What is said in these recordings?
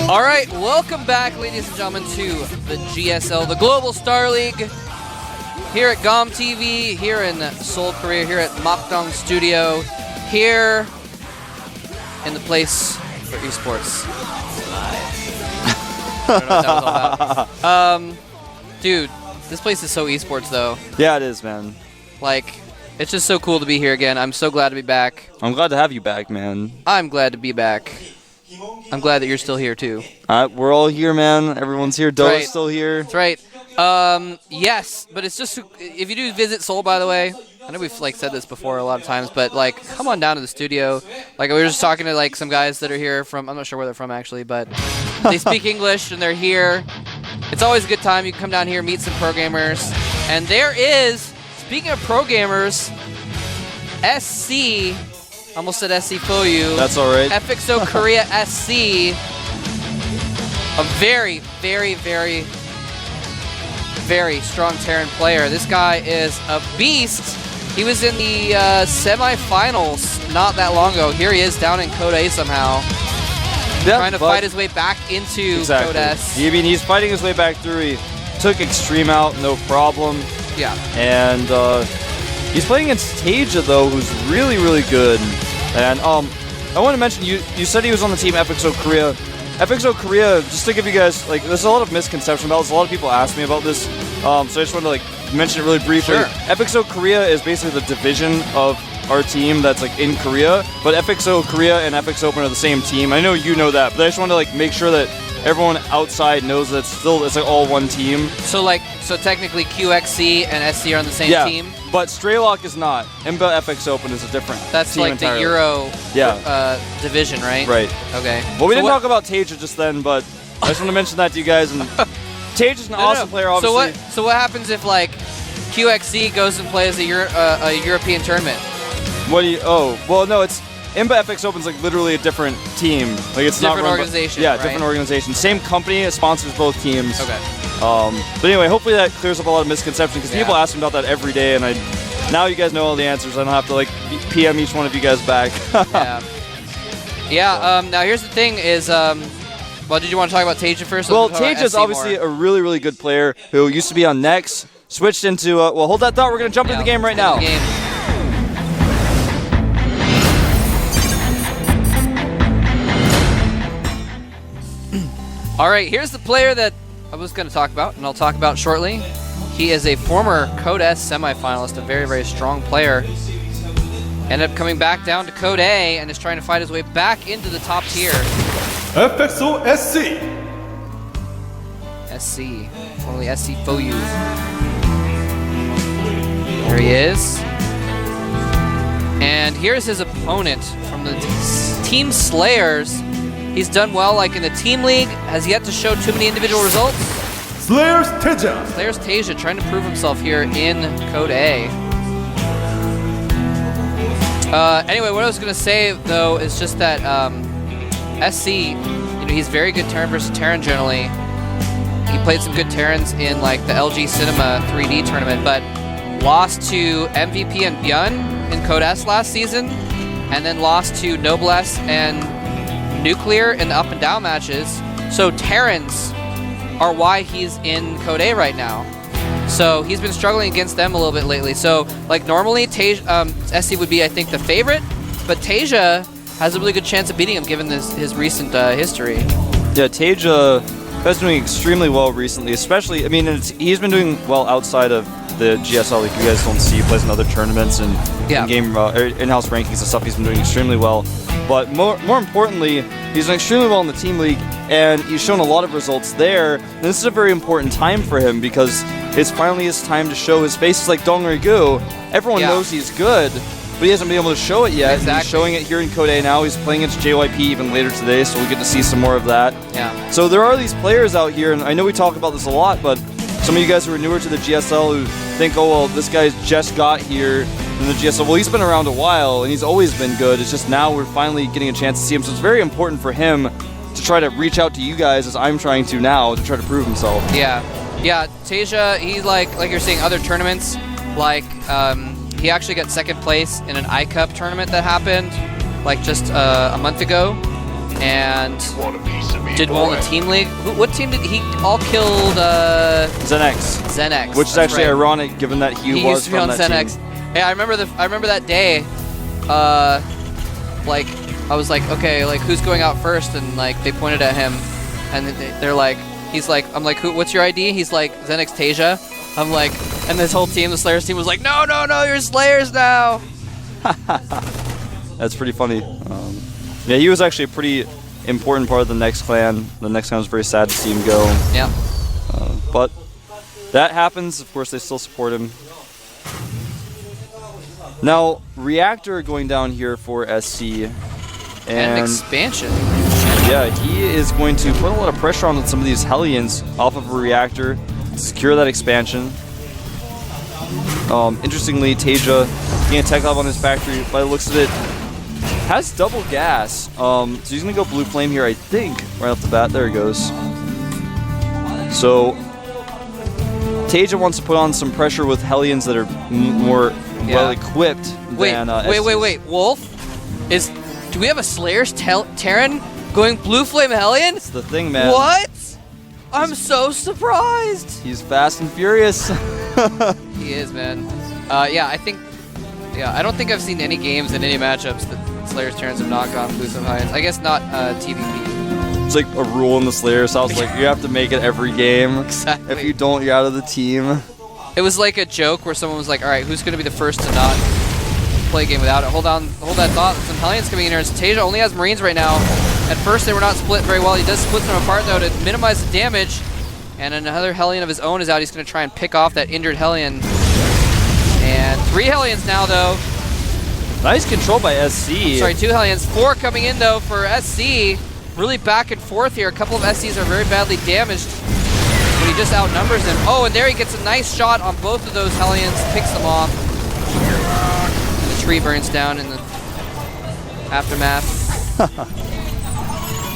All right, welcome back, ladies and gentlemen, to the GSL, the Global Star League, here at GOM TV, here in Seoul, Korea, here at Mokdong Studio, here in the place for esports. I don't know what that was all about. Dude, this place is so esports, though. Yeah, it is, man. Like, it's just so cool to be here again. I'm so glad to be back. I'm glad to have you back, man. I'm glad to be back. I'm glad that you're still here, too. We're all here, man. Everyone's here. Doa's right. still here. That's right. Yes, but it's just, if you do visit Seoul, by the way, I know we've said this before a lot of times, but come on down to the studio. We were just talking to some guys that are here from, I'm not sure where they're from actually, but they speak English and they're here. It's always a good time. You can come down here, meet some pro gamers. And there is, speaking of pro gamers, SC, almost said SC Foyu. That's all right. FXO Korea SC, a very, very, very, very strong Terran player. This guy is a beast. He was in the semifinals not that long ago. Here he is down in Code A somehow, trying to fight his way back into Code S. I mean, he's fighting his way back through. He took Extreme out, no problem. Yeah. And he's playing against TaeJa, though, who's really, really good. And I want to mention, you said he was on the team FXO Korea. FXO Korea, just to give you guys, there's a lot of misconception about this. A lot of people ask me about this, so I just wanted to mention it really briefly. Sure. FXO Korea is basically the division of our team that's in Korea, but FXO Korea and FX Open are the same team. I know you know that, but I just want to make sure that everyone outside knows that it's all one team. So technically QXC and SC are on the same team? But Straylock is not. IMBA FX Open is a different That's team the Euro division, right? Right. Okay. Well, we didn't talk about TaeJa just then, but I just want to mention that to you guys. And TaeJa's an awesome player, obviously. So what happens if QXC goes and plays a European tournament? What do you? Oh, well, no, it's IMBA FX Open's literally a different team. It's different not organization. Yeah, right? different organization. Same company. It sponsors both teams. Okay. But anyway, hopefully that clears up a lot of misconceptions because people ask me about that every day, and now you guys know all the answers. I don't have to PM each one of you guys back. Yeah. Now here's the thing: is well, did you want to talk about TaeJa first? Well, TaeJa is obviously a really, really good player who used to be on Nex, switched into. Well, hold that thought. We're gonna jump into the game right now. All right, here's the player that I was going to talk about, and I'll talk about shortly. He is a former Code S semifinalist, a very, very strong player. Ended up coming back down to Code A and is trying to fight his way back into the top tier. FXO SC. SC, formerly SC Foyu. There he is. And here's his opponent from the Team Slayers. He's done well in the team league, has yet to show too many individual results. Slayers TaeJa. Slayers TaeJa trying to prove himself here in Code A. Anyway, what I was going to say, though, is just that SC, he's very good Terran versus Terran generally. He played some good Terrans in the LG Cinema 3D tournament, but lost to MVP and Byun in Code S last season, and then lost to Noblesse and Nuclear in the up and down matches. So Terrans are why he's in Code A right now. So he's been struggling against them a little bit lately. So normally SC would be, I think, the favorite, but TaeJa has a really good chance of beating him given his recent history. Yeah, TaeJa has been doing extremely well recently, especially, he's been doing well outside of the GSL. You guys don't see, he plays in other tournaments and in-game in-house rankings and stuff. He's been doing extremely well. But more importantly, he's done extremely well in the team league, and he's shown a lot of results there. And this is a very important time for him because it's finally his time to show his face. It's like Dong Rigu. Everyone knows he's good, but he hasn't been able to show it yet. Exactly. He's showing it here in Code A now. He's playing against JYP even later today, so we'll get to see some more of that. Yeah. So there are these players out here, and I know we talk about this a lot, but some of you guys who are newer to the GSL who think, oh, well, this guy's just got here in the GSL. Well, he's been around a while, and he's always been good. It's just now we're finally getting a chance to see him, so it's very important for him to try to reach out to you guys, as I'm trying to now, to try to prove himself. Yeah. Yeah, TaeJa, he's like you're saying, other tournaments, he actually got second place in an iCup tournament that happened, just a month ago. And Did well in the team league. What team did he all killed? Xenex. Xenex. Which is actually ironic, given that he was used to be from on that Xenex. team. Yeah, I remember that day. Like I was like, okay, like who's going out first? And like they pointed at him, and they're like, he's like, I'm like, what's your ID? He's like, Xenex TaeJa. I'm like, and this whole team, the Slayers team, was like, no, you're Slayers now. That's pretty funny. Yeah, he was actually a pretty important part of the next clan. The next clan was very sad to see him go. Yeah. But that happens. Of course, they still support him. Now, Reactor going down here for SC. And expansion. Yeah, he is going to put a lot of pressure on some of these Hellions off of a Reactor to secure that expansion. Interestingly, TaeJa getting a tech lab on his factory, by the looks of it, has double gas. So he's going to go Blue Flame here, I think, right off the bat. There he goes. So TaeJa wants to put on some pressure with Hellions that are more well-equipped than Wait. Wolf? Do we have a Slayer's Terran going Blue Flame Hellion? That's the thing, man. What? I'm so surprised. He's fast and furious. He is, man. I don't think I've seen any games in any matchups that Slayer's Terrans have not gone Blue Flame Hellions. I guess not TVP. It's like a rule in the Slayers house, like you have to make it every game. Exactly. If you don't, you're out of the team. It was like a joke where someone was like, all right, who's going to be the first to not play a game without it? Hold that thought. Some Hellions coming in here. So TaeJa only has Marines right now. At first, they were not split very well. He does split them apart, though, to minimize the damage. And another Hellion of his own is out. He's going to try and pick off that injured Hellion. And 3 Hellions now, though. Nice control by SC. Sorry, 2 Hellions. 4 coming in, though, for SC. Really back and forth here. A couple of SCs are very badly damaged, but he just outnumbers them. Oh, and there he gets a nice shot on both of those Hellions, picks them off. And the tree burns down in the aftermath.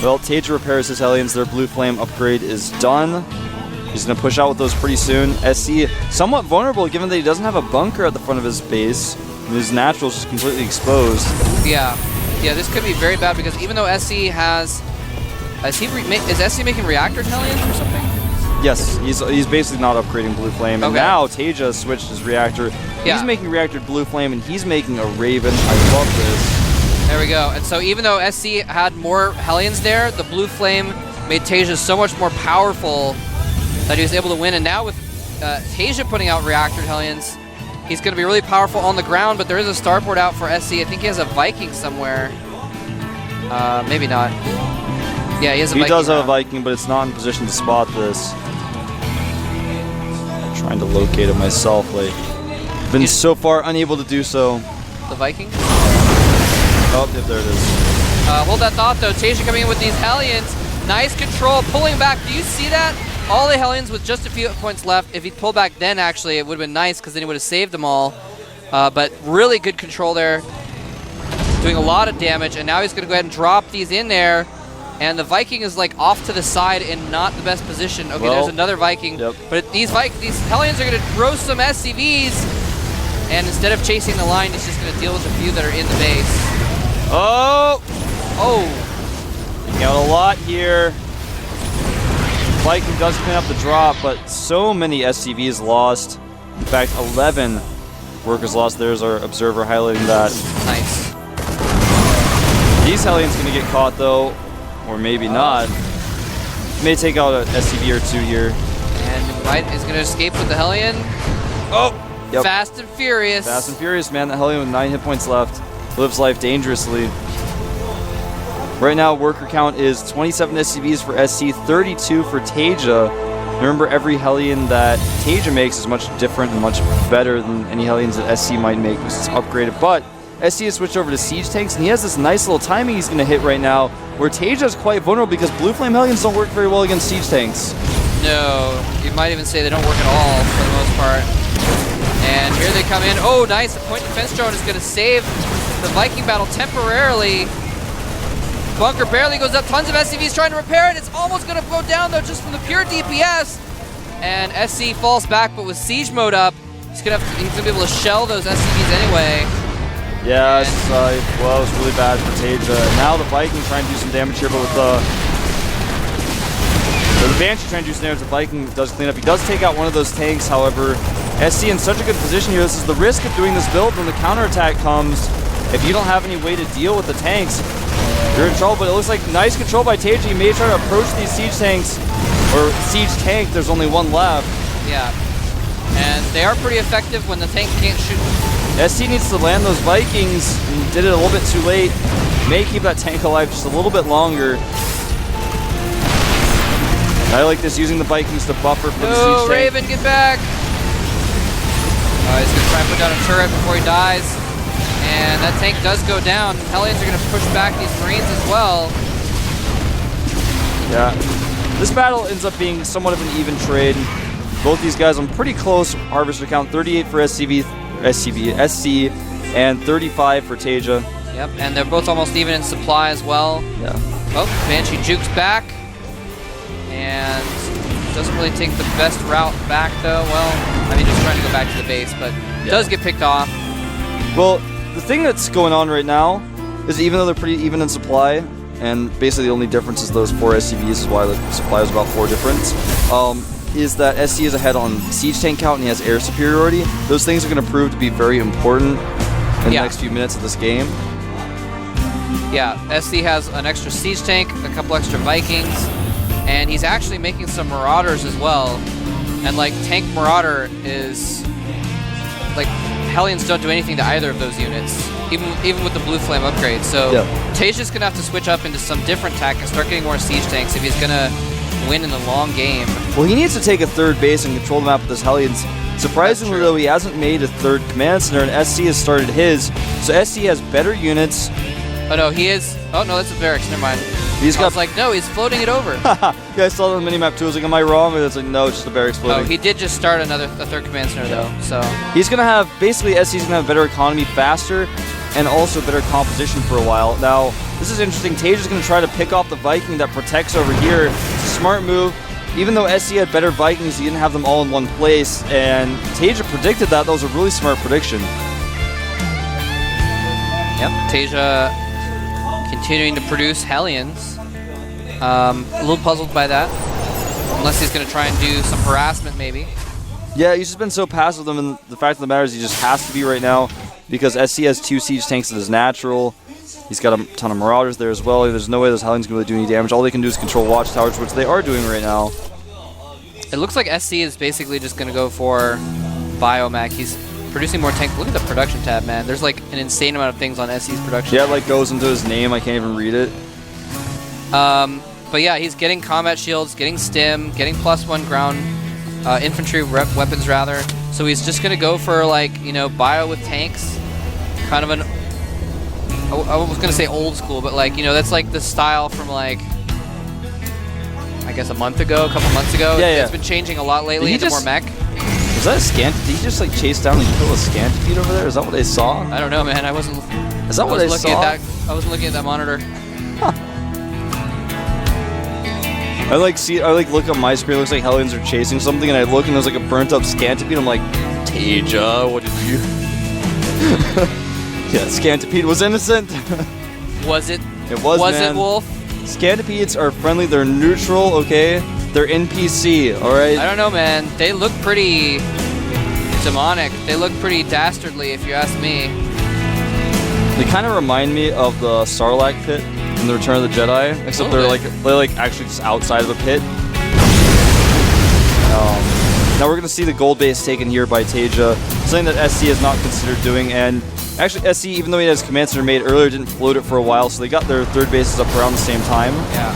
Well, TaeJa repairs his Hellions. Their Blue Flame upgrade is done. He's going to push out with those pretty soon. SC, somewhat vulnerable given that he doesn't have a bunker at the front of his base. And his natural is just completely exposed. Yeah, this could be very bad because even though SC has... Is SC making Reactor Hellions or something? Yes, he's basically not upgrading Blue Flame. And now TaeJa switched his Reactor. Yeah. He's making Reactor Blue Flame, and he's making a Raven. I love this. There we go. And so even though SC had more Hellions there, the Blue Flame made TaeJa so much more powerful that he was able to win. And now with TaeJa putting out Reactor Hellions, he's going to be really powerful on the ground, but there is a starport out for SC. I think he has a Viking somewhere. Maybe not. Yeah, he has a Viking. He does have a Viking, but it's not in position to spot this. I'm trying to locate it myself. Like, been so far unable to do so. The Viking? Oh, yep, there it is. Hold that thought, though. TaeJa coming in with these Hellions. Nice control, pulling back. Do you see that? All the Hellions with just a few points left. If he'd pulled back then, actually, it would have been nice because then he would have saved them all. But really good control there. Doing a lot of damage, and now he's going to go ahead and drop these in there. And the Viking is like off to the side in not the best position. Okay, there's another Viking. Yep. But these Hellions are going to throw some SCVs. And instead of chasing the line, he's just going to deal with a few that are in the base. Oh! Oh! Got a lot here. Viking does clean up the drop, but so many SCVs lost. In fact, 11 workers lost. There's our observer highlighting that. Nice. These Hellions going to get caught, though. Or maybe not. May take out an SCV or two here. And White is going to escape with the Hellion. Oh! Yep. Fast and Furious. Fast and Furious, man. The Hellion with 9 hit points left. Lives life dangerously. Right now, worker count is 27 SCVs for SC, 32 for TaeJa. Remember, every Hellion that TaeJa makes is much different and much better than any Hellions that SC might make because it's upgraded. But SC has switched over to Siege Tanks, and he has this nice little timing he's going to hit right now, where TaeJa is quite vulnerable because Blue Flame Hellions don't work very well against Siege Tanks. No, you might even say they don't work at all for the most part. And here they come in. Oh, nice. The point defense drone is going to save the Viking battle temporarily. Bunker barely goes up. Tons of SCVs trying to repair it. It's almost going to go down, though, just from the pure DPS. And SC falls back, but with siege mode up, he's going to be able to shell those SCVs anyway. Yeah, well, it was really bad for TaeJa. Now the Viking trying to do some damage here, but with the The Banshee trying to do snares, the Viking does clean up. He does take out one of those tanks, however, SC in such a good position here. This is the risk of doing this build when the counterattack comes. If you don't have any way to deal with the tanks, you're in trouble. But it looks like nice control by TaeJa. He may try to approach these siege tanks, or siege tank. There's only one left. Yeah. And they are pretty effective when the tank can't shoot. SC needs to land those Vikings, and did it a little bit too late. May keep that tank alive just a little bit longer. I like this, using the Vikings to buffer for the siege tank. Raven, get back! He's gonna try and put down a turret before he dies. And that tank does go down. Hellions are gonna push back these Marines as well. Yeah. This battle ends up being somewhat of an even trade. Both these guys on pretty close harvester count, 38 for SC, and 35 for TaeJa. Yep, and they're both almost even in supply as well. Yeah. Oh, Banshee jukes back. And doesn't really take the best route back though. Well, I mean, just trying to go back to the base, but does get picked off. Well, the thing that's going on right now is even though they're pretty even in supply, and basically the only difference is those 4 SCVs is why the supply is about 4 difference, is that SC is ahead on siege tank count and he has air superiority. Those things are going to prove to be very important in the next few minutes of this game. Yeah, SC has an extra siege tank, a couple extra Vikings, and he's actually making some Marauders as well. And like tank Marauder is like Hellions don't do anything to either of those units, even with the Blue Flame upgrade. So TaeJa's gonna have to switch up into some different tech and start getting more siege tanks if he's gonna win in the long game. Well, he needs to take a third base and control the map with his Hellions. Surprisingly though, he hasn't made a third command center, and SC has started his. So SC has better units. Oh no, he is. Oh no, that's a barracks. Never mind. He's got like, no, he's floating it over. Yeah, I saw it on the minimap too. I was like, am I wrong? Or it's like, no, it's just a barracks floating. Oh, he did just start a third command center though. So he's gonna have basically SC's gonna have better economy faster, and also better composition for a while. Now, this is interesting. TaeJa's gonna try to pick off the Viking that protects over here. It's a smart move. Even though SC had better Vikings, he didn't have them all in one place, and TaeJa predicted that. That was a really smart prediction. Yep, TaeJa continuing to produce Hellions. A little puzzled by that. Unless he's going to try and do some harassment, maybe. Yeah, he's just been so passive with them, and the fact of the matter is he just has to be right now because SC has 2 siege tanks that is natural. He's got a ton of Marauders there as well. There's no way those Hellions can really do any damage. All they can do is control watchtowers, which they are doing right now. It looks like SC is basically just going to go for Biomech. He's producing more tanks. Look at the production tab, man. There's like an insane amount of things on SC's production. Yeah, it like goes into his name. I can't even read it. But yeah, he's getting combat shields, getting stim, getting +1 ground infantry weapons rather. So he's just gonna go for like, you know, bio with tanks. Kind of an, I was gonna say old school, but like, you know, that's like the style from like, I guess a couple months ago. Yeah, It's been changing a lot lately into more mech. Was that a Scantipede? Did he just like chase down and kill a Scantipede over there? Is that what I saw? I don't know, man. I wasn't. Is that what I saw? I wasn't looking at that monitor. Huh. I like look on my screen. It looks like Hellions are chasing something, and I look and there's like a burnt up Scantipede. I'm like, TaeJa, what did you? Yeah, Scantipede was innocent. Was it? It was, Was man. it, Wolf? Scantipedes are friendly. They're neutral. Okay, they're NPC. All right. I don't know, man. They look pretty demonic. They look pretty dastardly, if you ask me. They kind of remind me of the Sarlacc pit in the Return of the Jedi, except they're like actually just outside of a pit. Now we're gonna see the gold base taken here by TaeJa, something that SC has not considered doing, and actually SC, even though he had his command center made earlier, didn't float it for a while, so they got their third bases up around the same time. Yeah.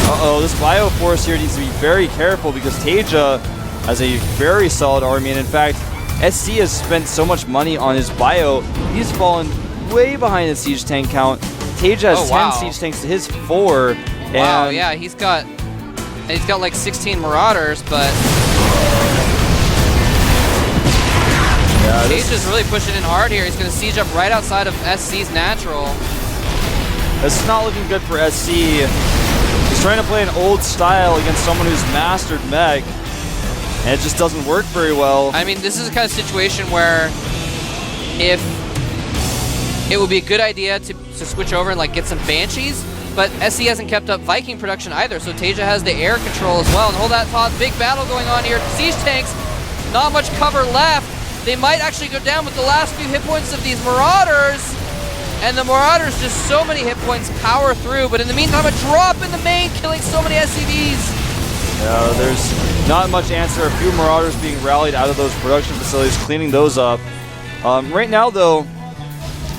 Uh-oh, this bio force here needs to be very careful because TaeJa has a very solid army, and in fact, SC has spent so much money on his bio, he's fallen way behind the siege tank count. TaeJa has 10 siege tanks to his 4. Wow, yeah, he's got like 16 Marauders, but TaeJa's really pushing in hard here. He's going to siege up right outside of SC's natural. This is not looking good for SC. He's trying to play an old style against someone who's mastered mech, and it just doesn't work very well. I mean, this is the kind of situation where if it would be a good idea to switch over and like get some Banshees, but SC hasn't kept up Viking production either, so TaeJa has the air control as well. And hold that thought, big battle going on here. Siege tanks, not much cover left. They might actually go down with the last few hit points of these Marauders. And the Marauders, just so many hit points, power through. But in the meantime, a drop in the main, killing so many SCVs. Yeah, there's not much answer. A few Marauders being rallied out of those production facilities, cleaning those up. Right now, though,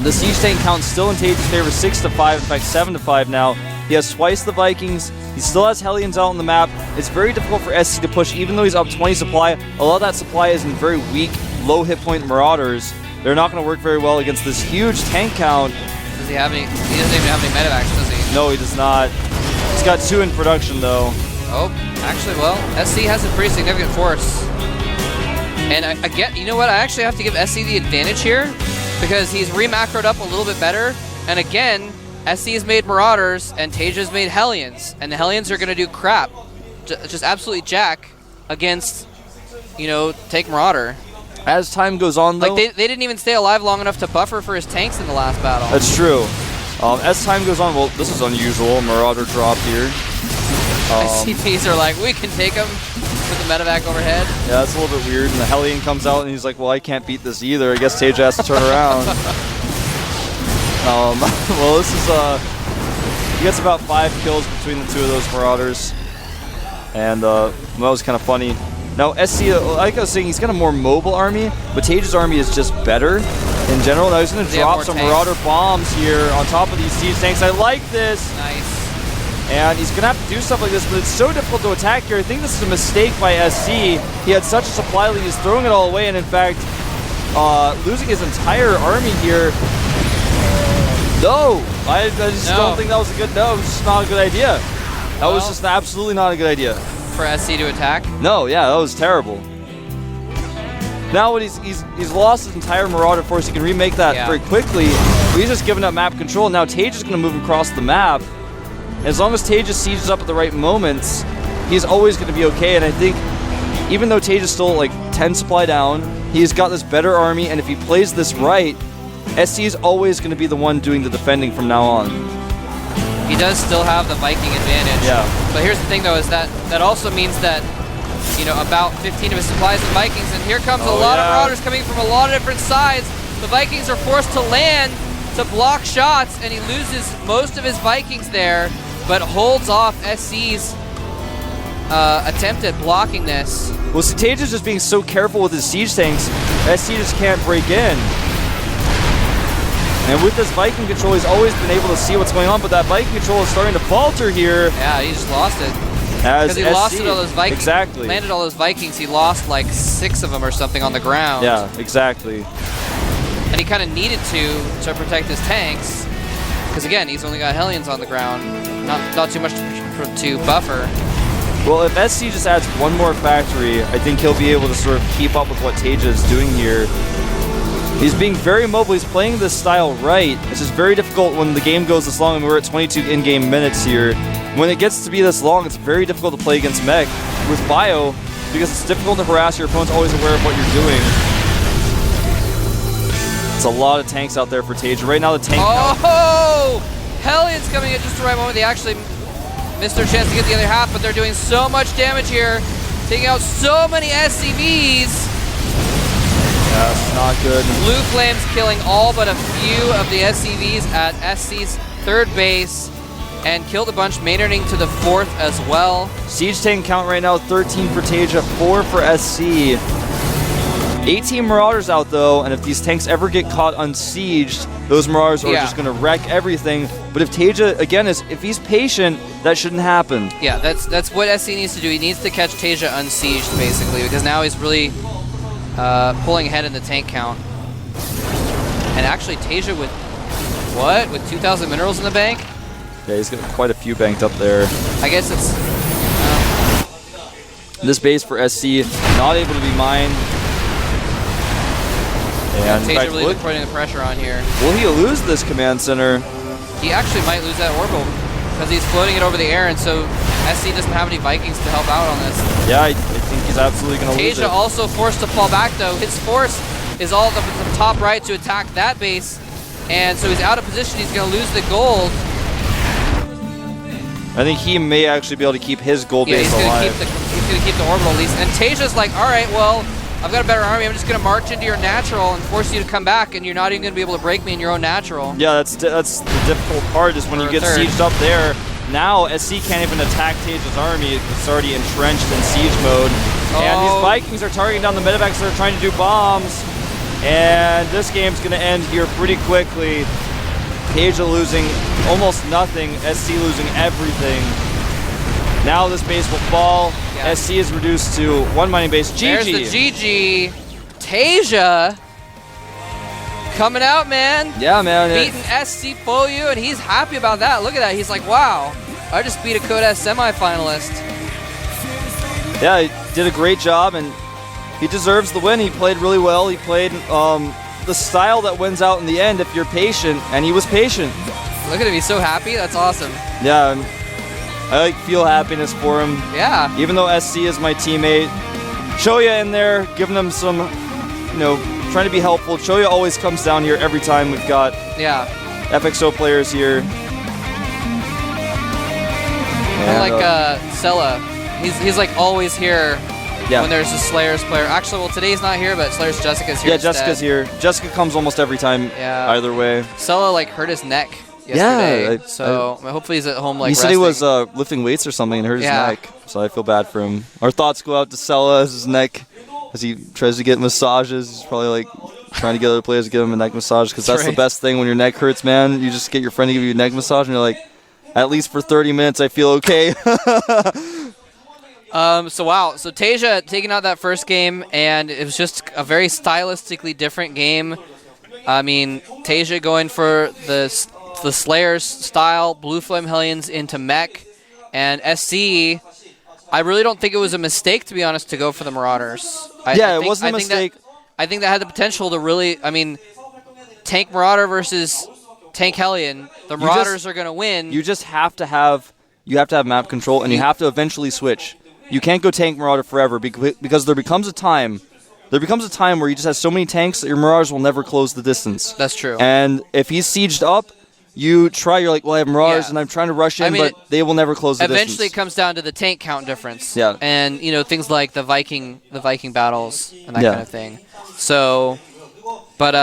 the siege tank count still in TaeJa's favor, 6-5, in fact 7-5 now. He has twice the Vikings. He still has Hellions out on the map. It's very difficult for SC to push, even though he's up 20 supply. A lot of that supply is in very weak, low hit point Marauders. They're not going to work very well against this huge tank count. Does he have any? He doesn't even have any medevacs, does he? No, he does not. He's got 2 in production, though. Oh, actually, well, SC has a pretty significant force. And I get, you know what? I actually have to give SC the advantage here, because he's re-macroed up a little bit better. And again, SC has made Marauders, and TaeJa's made Hellions. And the Hellions are going to do crap. Just absolutely jack against, you know, take Marauder. As time goes on, though... Like, they didn't even stay alive long enough to buffer for his tanks in the last battle. That's true. As time goes on, well, this is unusual. Marauder drop here. SCPs are like, we can take him with the medevac overhead. Yeah, that's a little bit weird. And the Hellion comes out and he's like, well, I can't beat this either. I guess TaeJa has to turn around. Well, this is, he gets about 5 kills between the 2 of those Marauders. And that was kind of funny. Now, SC, like I was saying, he's got a more mobile army, but TaeJa's army is just better in general. Now he's going to drop some Marauder bombs here on top of these siege tanks. I like this. Nice. And he's going to have to do stuff like this, but it's so difficult to attack here. I think this is a mistake by SC. He had such a supply lead, he's throwing it all away, and in fact, losing his entire army here. No! I just don't think that was a good, no, it was just not a good idea. That was just absolutely not a good idea. For SC to attack? No, yeah, that was terrible. Now what he's lost his entire Marauder force, he can remake that very quickly, but he's just giving up map control. Now TaeJa's going to move across the map. As long as TaeJa sieges up at the right moments, he's always going to be okay. And I think even though TaeJa's still like 10 supply down, he's got this better army, and if he plays this right, SC is always going to be the one doing the defending from now on. He does still have the Viking advantage. Yeah. But here's the thing, though, is that also means that, you know, about 15 of his supplies are Vikings, and here comes a lot of Marauders coming from a lot of different sides. The Vikings are forced to land to block shots, and he loses most of his Vikings there, but holds off SC's attempt at blocking this. Well, so TaeJa's just being so careful with his siege tanks, SC just can't break in. And with this Viking control, he's always been able to see what's going on, but that Viking control is starting to falter here. Yeah, he just lost it. Because he lost all those Vikings. Exactly. Landed all those Vikings. He lost like 6 of them or something on the ground. Yeah, exactly. And he kind of needed to protect his tanks, because again, he's only got Hellions on the ground. Not too much to buffer. Well, if SC just adds one more factory, I think he'll be able to sort of keep up with what TaeJa is doing here. He's being very mobile. He's playing this style right. It's just very difficult when the game goes this long, and we're at 22 in-game minutes here. When it gets to be this long, it's very difficult to play against mech with bio, because it's difficult to harass. Your opponent's always aware of what you're doing. It's a lot of tanks out there for TaeJa. Right now, the tank... Oh! Hellions coming at just the right moment. They actually missed their chance to get the other half, but they're doing so much damage here. Taking out so many SCVs. Yeah, it's not good. Blue Flames killing all but a few of the SCVs at SC's 3rd base, and killed a bunch, maintaining to the 4th as well. Siege tank count right now, 13 for TaeJa, 4 for SC. 18 Marauders out though, and if these tanks ever get caught unsieged, those Marauders are just going to wreck everything. But if TaeJa, again, if he's patient, that shouldn't happen. Yeah, that's what SC needs to do. He needs to catch TaeJa unsieged, basically, because now he's really pulling ahead in the tank count. And actually, TaeJa with, what? With 2,000 minerals in the bank? Yeah, he's got quite a few banked up there. I guess it's... This base for SC, not able to be mined. And TaeJa really putting the pressure on here. Will he lose this command center? He actually might lose that orbital, because he's floating it over the air, and so SC doesn't have any Vikings to help out on this. Yeah, I think he's absolutely going to lose it. TaeJa also forced to fall back, though. His force is all at the top right to attack that base, and so he's out of position. He's going to lose the gold. I think he may actually be able to keep his gold base alive. He's going to keep the orbital at least. And TaeJa's like, all right, well, I've got a better army. I'm just going to march into your natural and force you to come back, and you're not even going to be able to break me in your own natural. Yeah, that's the difficult part is when you get sieged up there. Now, SC can't even attack TaeJa's army. It's already entrenched in siege mode. And these Vikings are targeting down the medevacs. They're trying to do bombs. And this game's going to end here pretty quickly. TaeJa losing almost nothing. SC losing everything. Now this base will fall. Yeah. SC is reduced to one mining base. GG. There's the GG. TaeJa coming out, man. Yeah, man. Beating SC Foyu, and he's happy about that. Look at that. He's like, wow, I just beat a Code S semifinalist. Yeah, he did a great job, and he deserves the win. He played really well. He played the style that wins out in the end if you're patient, and he was patient. Look at him. He's so happy. That's awesome. Yeah, I feel happiness for him. Yeah. Even though SC is my teammate. TaeJa in there, giving him some, trying to be helpful. TaeJa always comes down here every time we've got FXO players here. And like Sella, he's like always here when there's a Slayers player. Actually, well, today's not here, but Slayers Jessica's here. Yeah, Jessica's here. Jessica comes almost every time. Yeah. Either way. Sella like hurt his neck yesterday, so hopefully he's at home like. He said he was lifting weights or something and hurt his neck, so I feel bad for him. Our thoughts go out to Sella, his neck, as he tries to get massages. He's probably like trying to get other players to give him a neck massage because that's the best thing when your neck hurts, man. You just get your friend to give you a neck massage and you're like, at least for 30 minutes, I feel okay. So wow, so TaeJa taking out that first game, and it was just a very stylistically different game. I mean, TaeJa going for the Slayers style, Blue Flame Hellions into mech, and SC, I really don't think it was a mistake, to be honest, to go for the Marauders. It wasn't a mistake. I think that had the potential to really, tank Marauder versus tank Hellion. The Marauders are going to win. You just have to have map control, and you have to eventually switch. You can't go tank Marauder forever because there becomes a time where you just have so many tanks that your Marauders will never close the distance. That's true. And if he's sieged up, you're like, well, I have Marauders and I'm trying to rush in, but they will never close the distance. Eventually it comes down to the tank count difference. Yeah. And, things like the Viking battles and that kind of thing. So, but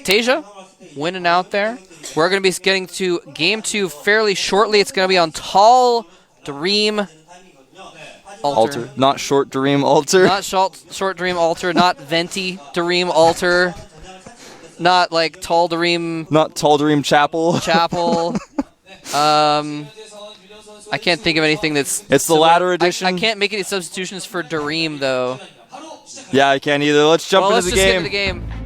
TaeJa winning out there. We're going to be getting to Game 2 fairly shortly. It's going to be on Tall Dream Altar. Not Short Dream Altar. Not short Dream Altar. Not Venti Dream Altar. Not like Tall Dream. Not Tall Dream Chapel. I can't think of anything that's. It's the latter edition. I can't make any substitutions for Dream though. Yeah, I can't either. Let's jump into the game. Let's just get into the game.